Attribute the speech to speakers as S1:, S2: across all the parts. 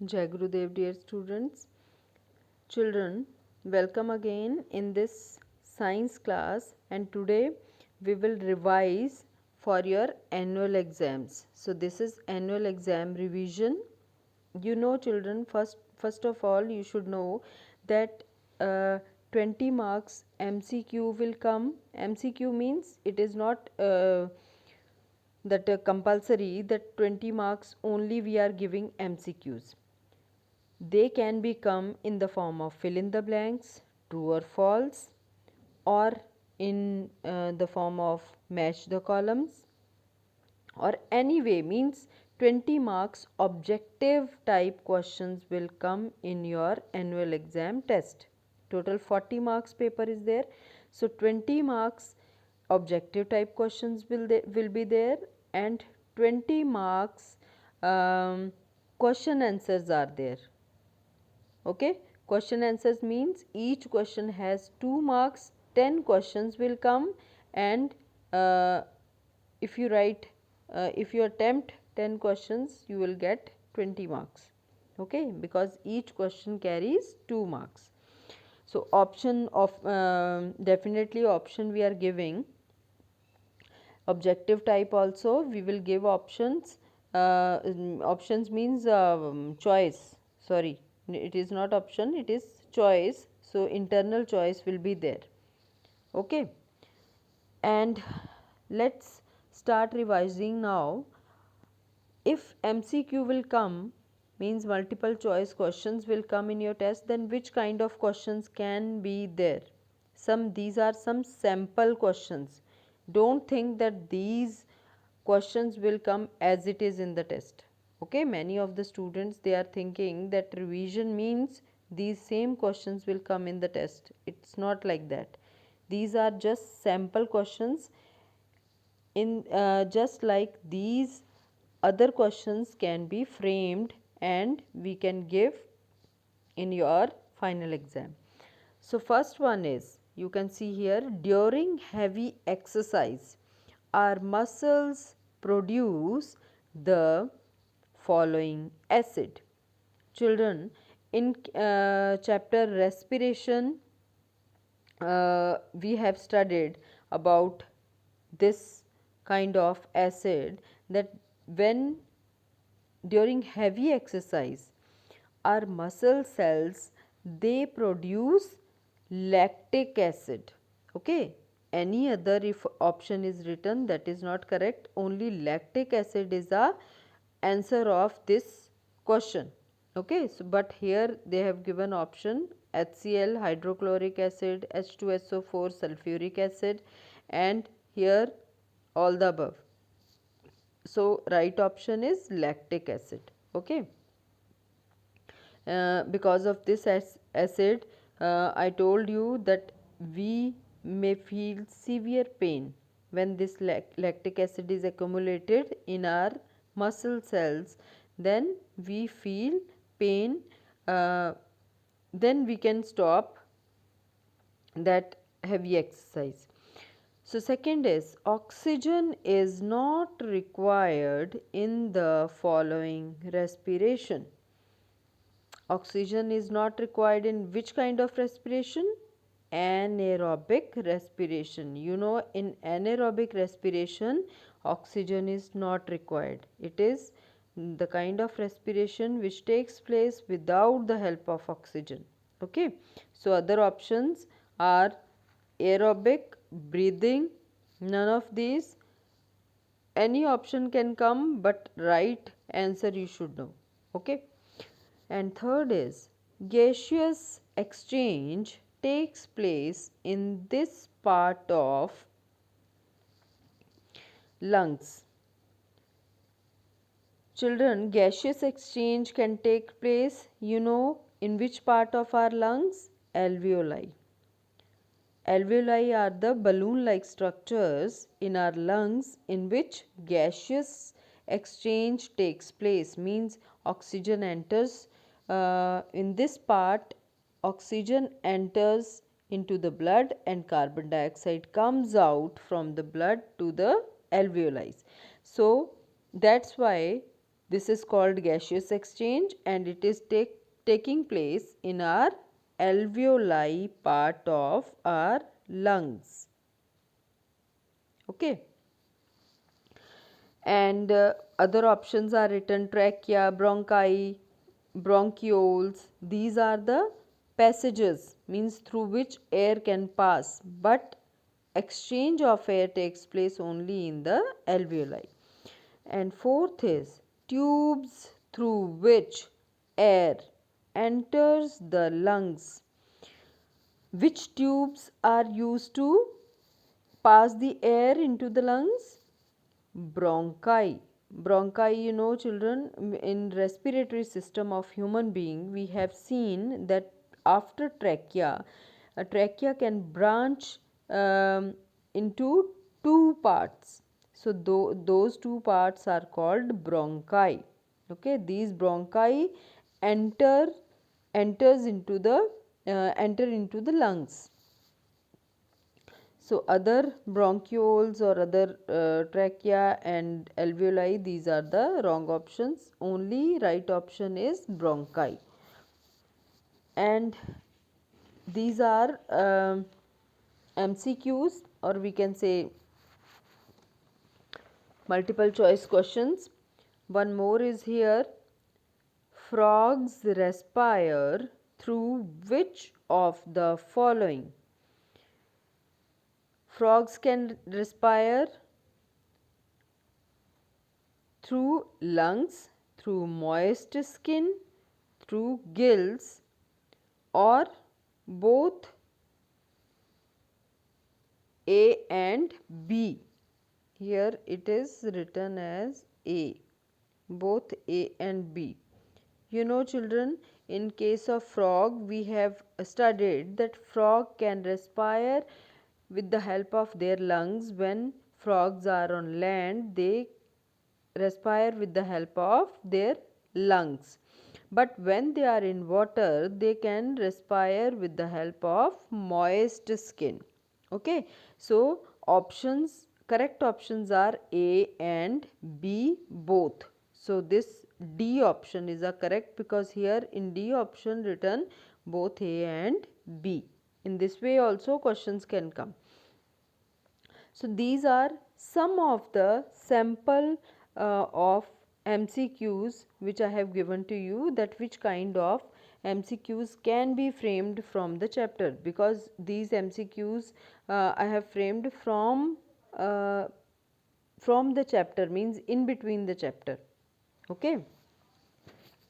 S1: Jai Gurudev, dear students. Children, welcome again in this science class, and today we will revise for your annual exams. So this is annual exam revision. You know, children, first of all you should know that 20 marks MCQ will come. MCQ means it is not that compulsory that 20 marks only we are giving MCQs. They can become in the form of fill in the blanks, true or false, or in the form of match the columns, or anyway means 20 marks objective type questions will come in your annual exam test. Total 40 marks paper is there. So 20 marks objective type questions will be there, and 20 marks question answers are there. Okay, question answers means each question has 2 marks, 10 questions will come, and uh, if you write if you attempt 10 questions you will get 20 marks. Okay, because each question carries 2 marks. So option of definitely option we are giving. Objective type also we will give options. Options means choice, sorry, it is not option, it is choice. So internal choice will be there. Okay, and let's start revising now. If MCQ will come, means multiple choice questions will come in your test, then which kind of questions can be there? These are some sample questions. Don't think that these questions will come as it is in the test. Okay, many of the students they are thinking that revision means these same questions will come in the test. It's not like that. These are just sample questions. In just like these other questions can be framed and we can give in your final exam. So first one is, you can see here, during heavy exercise our muscles produce the following acid. Children, in chapter respiration we have studied about this kind of acid, that when during heavy exercise our muscle cells they produce lactic acid. Okay, any other if option is written that is not correct, only lactic acid is the answer of this question. Okay, so but here they have given option HCl, hydrochloric acid, H2SO4, sulfuric acid, and here all the above. So right option is lactic acid. Okay, because of this acid I told you that we may feel severe pain when this lactic acid is accumulated in our muscle cells, then we feel pain, uh, then we can stop that heavy exercise. So second is, oxygen is not required in the following respiration. Oxygen is not required in which kind of respiration? Anaerobic respiration. You know, in anaerobic respiration oxygen is not required. It is the kind of respiration which takes place without the help of oxygen. Okay, so other options are aerobic, breathing, none of these. Any option can come, but right answer you should know. Okay, and third is, gaseous exchange takes place in this part of lungs. Children, gaseous exchange can take place, you know, in which part of our lungs? Alveoli. Alveoli are the balloon-like structures in our lungs in which gaseous exchange takes place, means oxygen enters in this part, oxygen enters into the blood and carbon dioxide comes out from the blood to the alveoli. So that's why This is called gaseous exchange, and it is taking place in our alveoli part of our lungs. Okay. And other options are written: trachea, bronchi, bronchioles. These are the passages, means through which air can pass, but exchange of air takes place only in the alveoli. And fourth is tubes through which air enters the lungs. Which tubes are used to pass the air into the lungs? Bronchi. Bronchi, you know children, in respiratory system of human being, we have seen that after trachea, a trachea can branch into two parts. So those two parts are called bronchi. Okay, these bronchi enter enters into the enter into the lungs. So other bronchioles or other trachea and alveoli, these are the wrong options. Only right option is bronchi. And these are MCQs, or we can say multiple choice questions. One more is here: frogs respire through which of the following? Frogs can respire through lungs, through moist skin, through gills, or both A and B. Here it is written as A, both A and B. You know children, in case of frog, we have studied that frog can respire with the help of their lungs. When frogs are on land, they respire with the help of their lungs, but when they are in water, they can respire with the help of moist skin. Okay, so correct options are A and B both. So this D option is a correct, because here in D option written both A and B. In this way also questions can come. So these are some of the sample of MCQs which I have given to you, that which kind of MCQs can be framed from the chapter, because these MCQs I have framed uh, from the chapter, means in between the chapter, okay,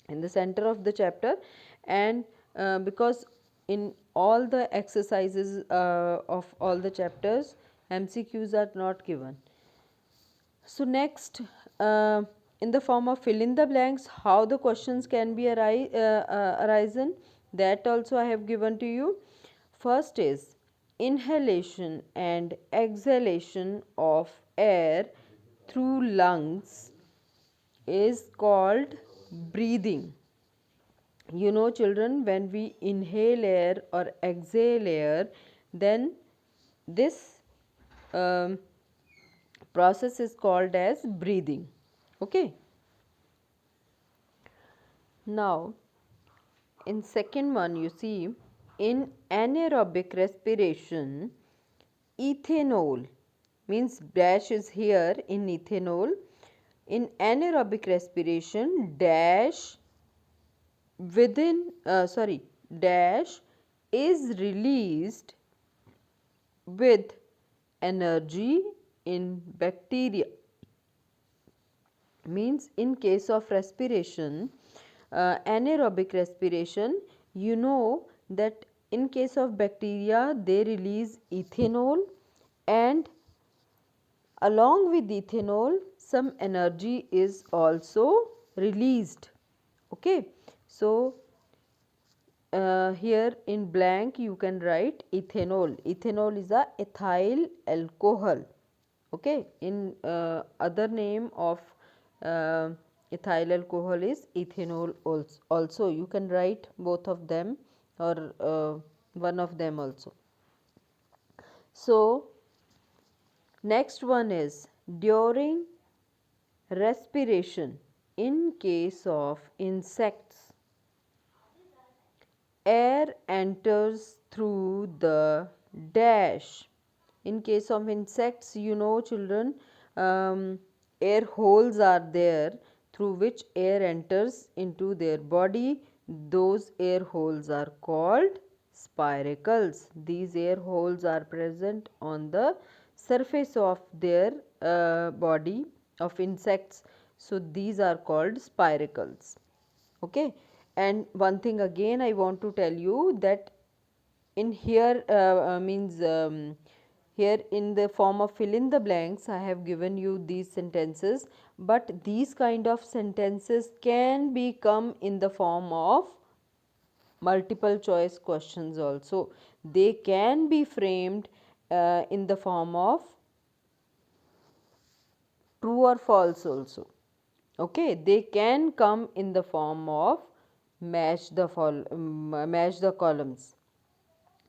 S1: in the center of the chapter. And because in all the exercises of all the chapters, MCQs are not given. So next, in the form of fill in the blanks, how the questions can be arisen, that also I have given to you. First is inhalation and exhalation of air through lungs is called breathing. You know children, when we inhale air or exhale air, then this um, process is called as breathing. Okay. Now in second one, you see, in anaerobic respiration, ethanol, means dash is here in ethanol. In anaerobic respiration, dash dash is released with energy in bacteria. Means in case of respiration, anaerobic respiration, you know that in case of bacteria they release ethanol, and along with ethanol some energy is also released. Okay, so here in blank you can write ethanol. Ethanol is a ethyl alcohol. Okay, in other name of uh, ethyl alcohol is ethanol also. You can write both of them, or one of them also. So next one is during respiration, in case of insects, air enters through the dash. In case of insects, you know children, air holes are there through which air enters into their body. Those air holes are called spiracles. These air holes are present on the surface of their body of insects. So, these are called spiracles. Okay. And one thing again I want to tell you, that in here means here in the form of fill in the blanks I have given you these sentences, but these kind of sentences can become in the form of multiple choice questions also. They can be framed in the form of true or false also. Okay, they can come in the form of match the columns.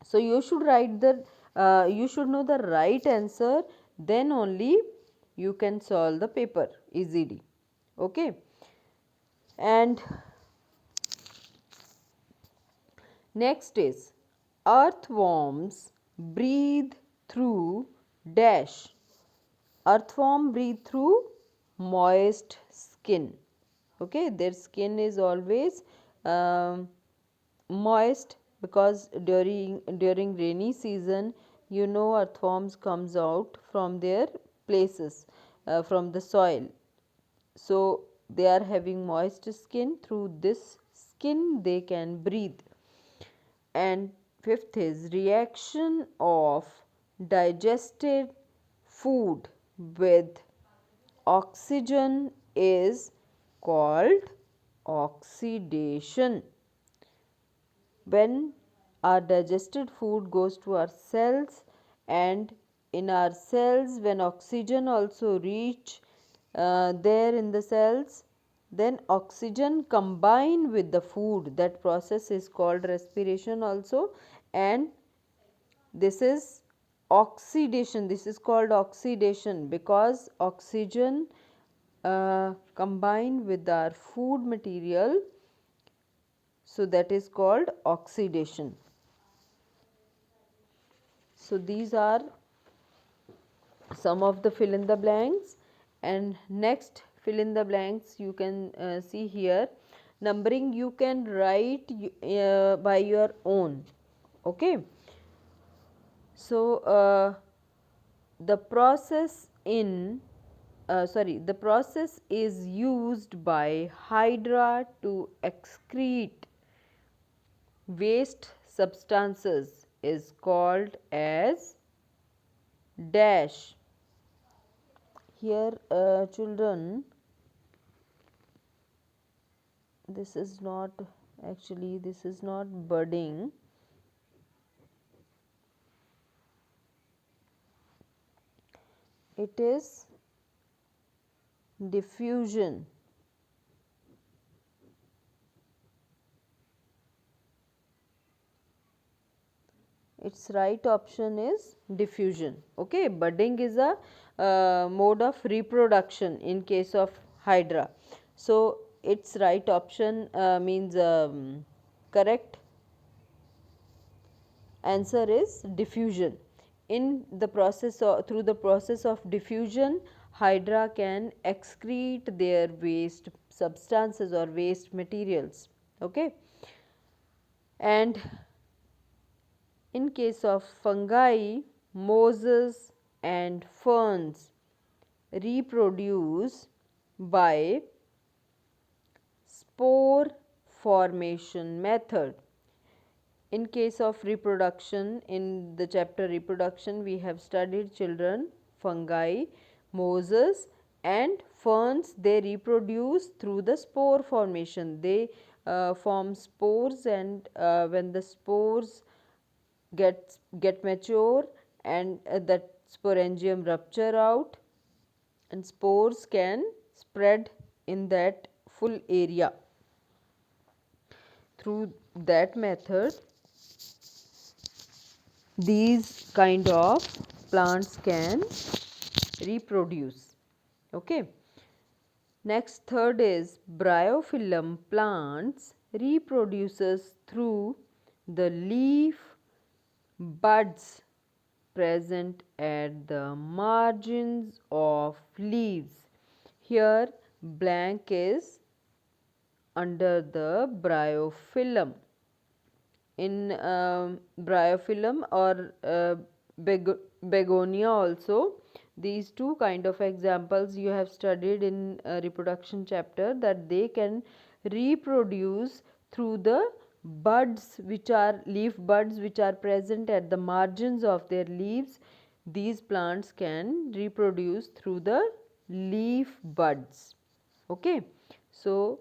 S1: So, you should write the you should know the right answer, then only you can solve the paper easily. Okay. And next is, earthworms breathe through dash. Earthworm breathe through moist skin. Okay, their skin is always moist, because during rainy season, you know, earthworms comes out from their places, from the soil. So, they are having moist skin. Through this skin they can breathe. And fifth is, reaction of digested food with oxygen is called oxidation. When our digested food goes to our cells, and in our cells when oxygen also reach there in the cells, then oxygen combine with the food, that process is called respiration also, and this is oxidation. This is called oxidation because oxygen combine with our food material, so that is called oxidation. So, these are some of the fill in the blanks, and next fill in the blanks you can see here. Numbering you can write by your own. Okay. So, the process the process is used by hydra to excrete waste substances is called as dash. Here children, this is not, actually this is not budding, it is diffusion. Its right option is diffusion. Okay, budding is a mode of reproduction in case of hydra. So, its right option means correct answer is diffusion. In the process of, through the process of diffusion, hydra can excrete their waste substances or waste materials. Okay. And in case of fungi, mosses and ferns reproduce by spore formation method. In case of reproduction, in the chapter reproduction, we have studied children, fungi, mosses and ferns. They reproduce through the spore formation. They form spores, and when the spores get mature, and that sporangium rupture out, and spores can spread in that full area. Through that method, these kind of plants can reproduce. Okay. Next, third is bryophyllum plants reproduces through the leaf buds present at the margins of leaves. Here blank is under the bryophyllum. In bryophyllum or begonia also, these two kind of examples you have studied in reproduction chapter, that they can reproduce through the buds which are leaf buds which are present at the margins of their leaves. These plants can reproduce through the leaf buds. Okay, so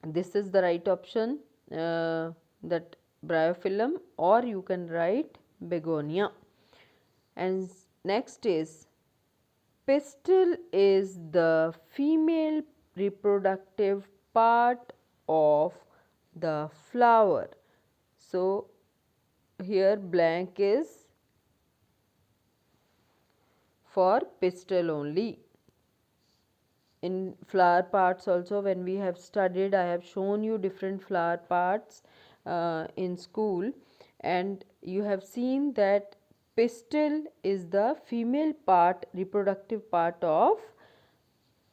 S1: this is the right option, that bryophyllum, or you can write begonia. And next is pistil is the female reproductive part of the flower. So here blank is for pistil only. In flower parts also, when we have studied, I have shown you different flower parts in school, and you have seen that pistil is the female part, reproductive part of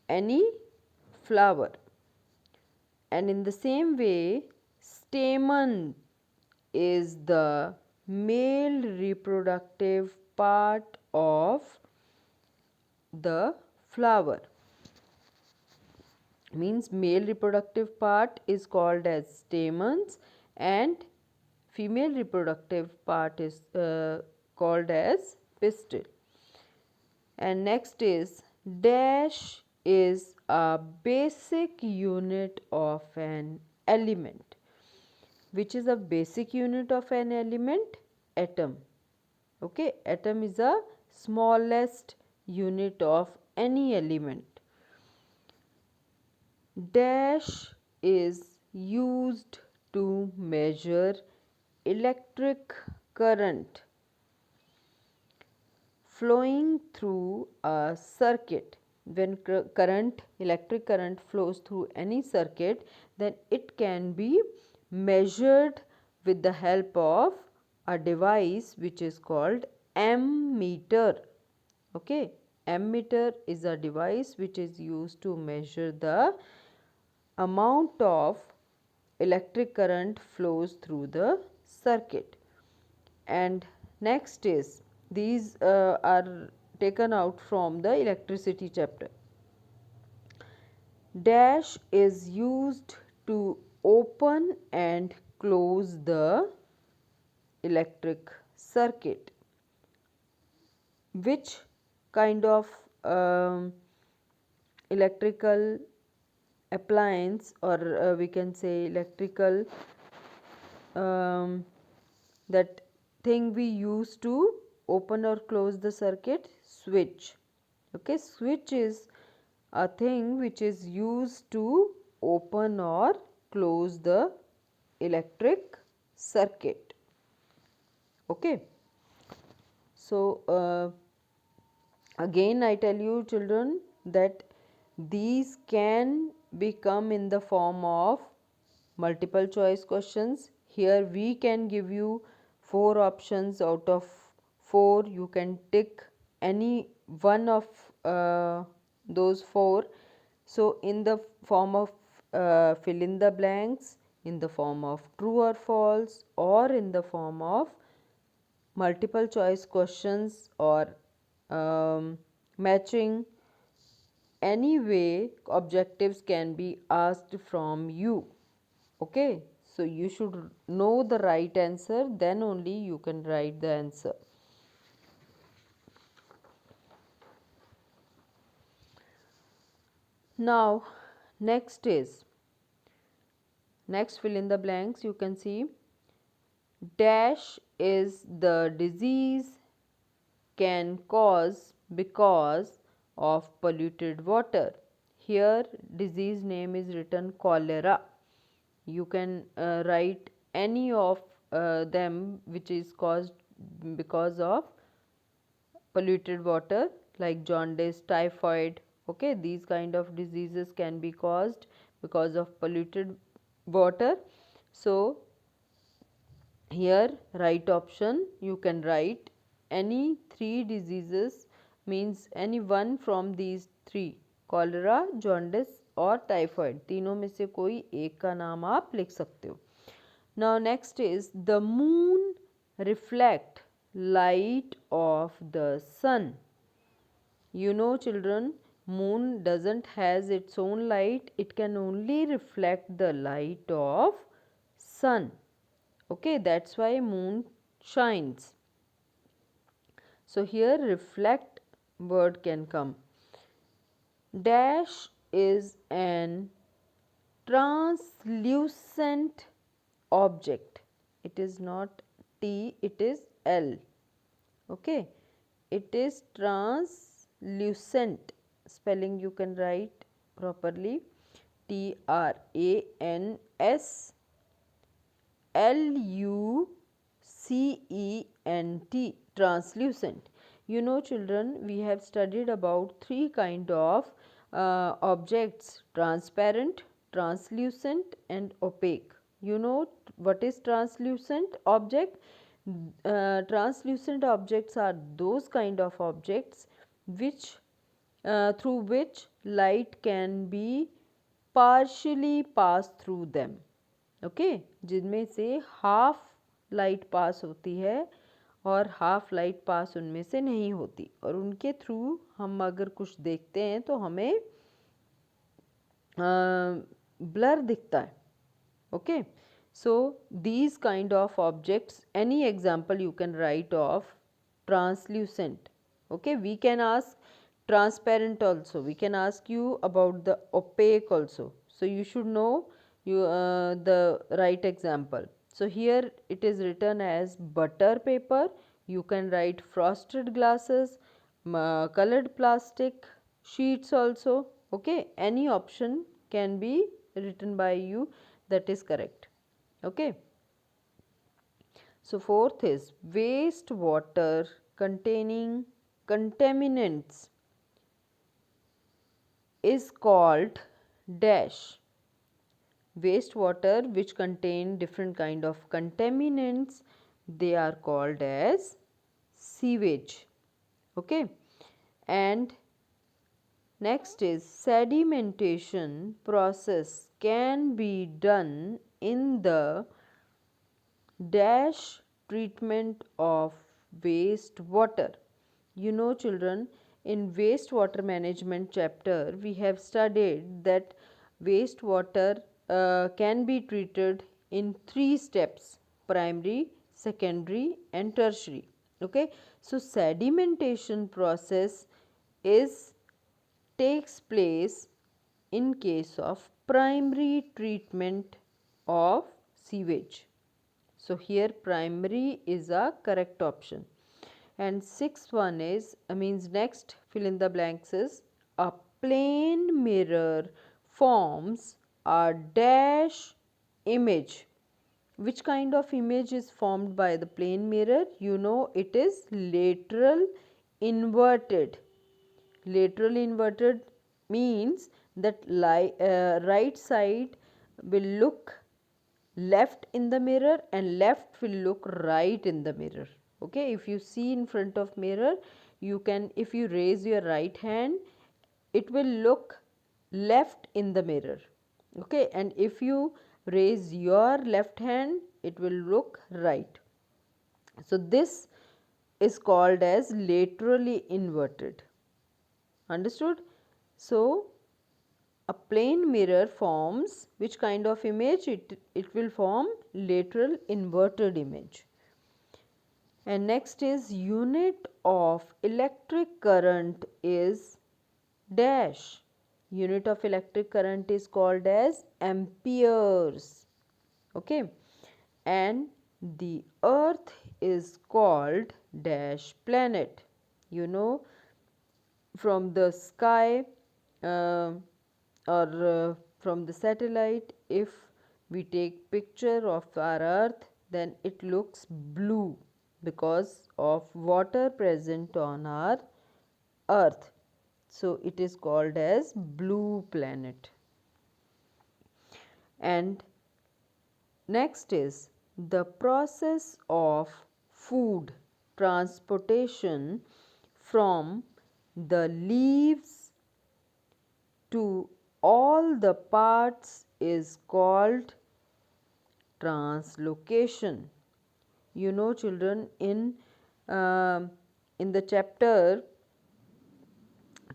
S1: any flower. And in the same way, stamen is the male reproductive part of the flower. Means male reproductive part is called as stamens and female reproductive part is called as pistil. And next is dash is a basic unit of an element. Which is a basic unit of an element? Atom. Okay, atom is a smallest unit of any element. Dash is used to measure electric current flowing through a circuit. When electric current flows through any circuit, then it can be measured with the help of a device which is called ammeter. Okay, ammeter is a device which is used to measure the amount of electric current flows through the circuit. And next is, these are taken out from the electricity chapter. Dash is used to open and close the electric circuit. Which kind of electrical appliance, or we can say electrical that thing we use to open or close the circuit? Switch. Okay, switch is a thing which is used to open or close the electric circuit. Okay, so again I tell you children that these can become in the form of multiple choice questions. Here we can give you 4 options out of 4. You can tick any one of those 4. So in the form of fill in the blanks, in the form of true or false, or in the form of multiple choice questions, or matching, any way objectives can be asked from you. Okay, so you should know the right answer, then only you can write the answer. Now next fill in the blanks. You can see dash is the disease can cause because of polluted water. Here disease name is written cholera. You can write any of them which is caused because of polluted water, like jaundice, typhoid, Okay, these kind of diseases can be caused because of polluted water. So here right option you can write any 3 diseases, means any one from these 3, cholera, jaundice और typhoid, तीनों में से कोई एक का नाम आप लिख सकते हो. Now next is the moon reflect light of the sun. You know children, moon doesn't has its own light, it can only reflect the light of sun. Okay, that's why moon shines. So here reflect word can come. Dash is an translucent object. It is not T, it is L. Okay, it is translucent. Spelling you can write properly. TRANS LUCENT, translucent. You know children, we have studied about 3 kind of objects: transparent, translucent and opaque. You know what is translucent object? Translucent objects are those kind of objects which through which light can be partially pass through them. Okay जिनमें से half light pass होती है और half light pass उनमें से नहीं होती, और उनके थ्रू हम अगर कुछ देखते हैं तो हमें ब्लर दिखता है. Okay, so these kind of objects, any example you can write of translucent. Okay, we can ask transparent also, we can ask you about the opaque also, so you should know you the right example. So here it is written as butter paper. You can write frosted glasses, colored plastic sheets also. Okay, any option can be written by you, that is correct. Okay, so fourth is waste water containing contaminants is called dash. Wastewater which contain different kind of contaminants, they are called as sewage. Okay, and next is sedimentation process can be done in the dash treatment of wastewater. You know children, in wastewater management chapter we have studied that wastewater can be treated in 3 steps: primary, secondary and tertiary. Okay, so sedimentation process is takes place in case of primary treatment of sewage. So here primary is a correct option. And sixth one is means next fill in the blanks is a plane mirror forms a dash image. Which kind of image is formed by the plane mirror? You know it is lateral inverted. Lateral inverted means that right side will look left in the mirror and left will look right in the mirror. Okay, if you see in front of mirror, you can, if you raise your right hand, it will look left in the mirror. Okay, and if you raise your left hand, it will look right. So this is called as laterally inverted. Understood? So a plane mirror forms which kind of image? It will form lateral inverted image. And next is unit of electric current is dash. Unit of electric current is called as amperes. Okay, and the earth is called dash planet. You know, from the sky or from the satellite, if we take picture of our earth, then it looks blue because of water present on our earth. So it is called as blue planet. And next is the process of food transportation from the leaves to all the parts is called translocation. You know, children, in the chapter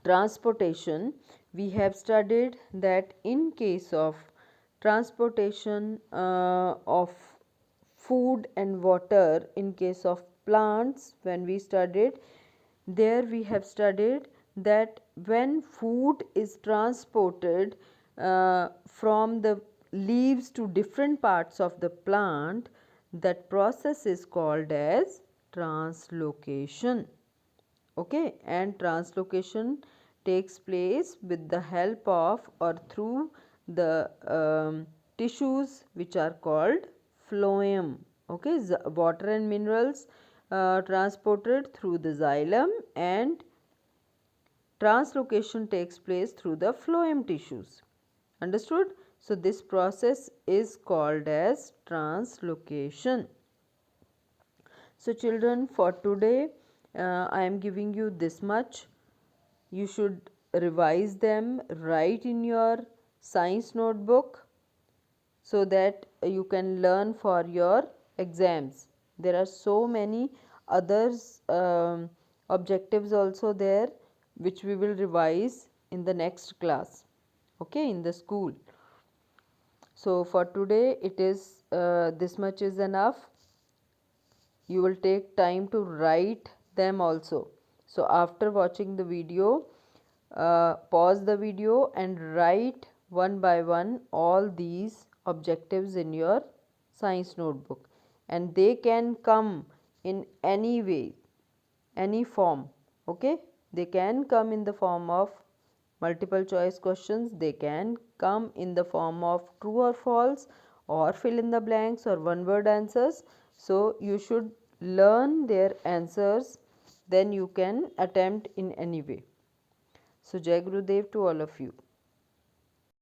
S1: transportation, we have studied that in case of transportation of food and water, in case of plants, when we studied, there we have studied that when food is transported from the leaves to different parts of the plant, that process is called as translocation. Okay, and translocation takes place with the help of or through the tissues which are called phloem. Okay, water and minerals transported through the xylem, and translocation takes place through the phloem tissues. Understood? So this process is called as translocation. So children, for today I am giving you this much. You should revise them, write in your science notebook so that you can learn for your exams. There are so many others objectives also there, which we will revise in the next class, okay, in the school. So for today it is this much is enough. You will take time to write them also. So after watching the video, pause the video and write one by one all these objectives in your science notebook, and they can come in any way, any form. Okay, they can come in the form of multiple choice questions, they can come in the form of true or false, or fill in the blanks, or one word answers. So you should learn their answers, then you can attempt in any way. So Jai Gurudev to all of you.